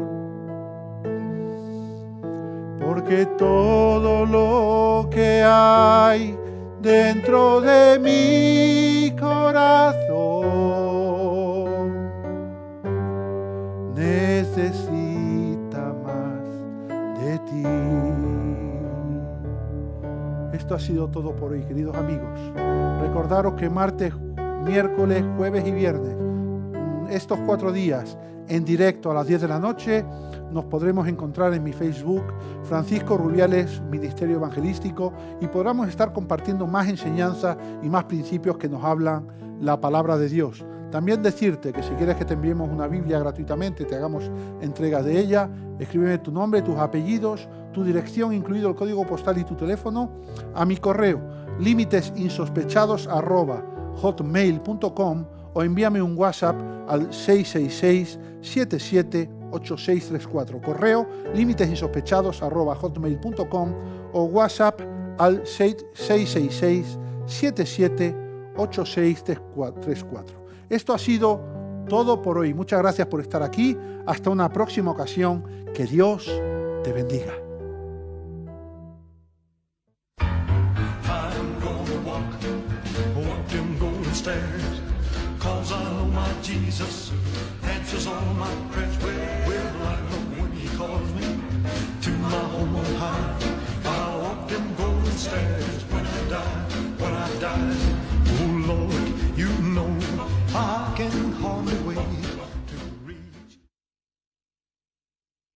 porque todo lo que hay dentro de mi corazón necesita más de ti. Esto ha sido todo por hoy, queridos amigos. Recordaros que martes, miércoles, jueves y viernes estos 4 días en directo a las 10 de la noche. Nos podremos encontrar en mi Facebook, Francisco Rubiales, Ministerio Evangelístico, y podremos estar compartiendo más enseñanzas y más principios que nos hablan la palabra de Dios. También decirte que si quieres que te enviemos una Biblia gratuitamente, te hagamos entrega de ella, escríbeme tu nombre, tus apellidos, tu dirección, incluido el código postal y tu teléfono, a mi correo limitesinsospechados@hotmail.com o envíame un WhatsApp al 666-778634. Correo limitesinsospechados@hotmail.com o WhatsApp al 666-778634. Esto ha sido todo por hoy. Muchas gracias por estar aquí. Hasta una próxima ocasión. Que Dios te bendiga. I'm gonna walk them golden stairs, 'cause I know my Jesus answers all my prayers. Well, I know when he calls me to my home on high, I'll walk them golden stairs when I die. Oh Lord, you know I can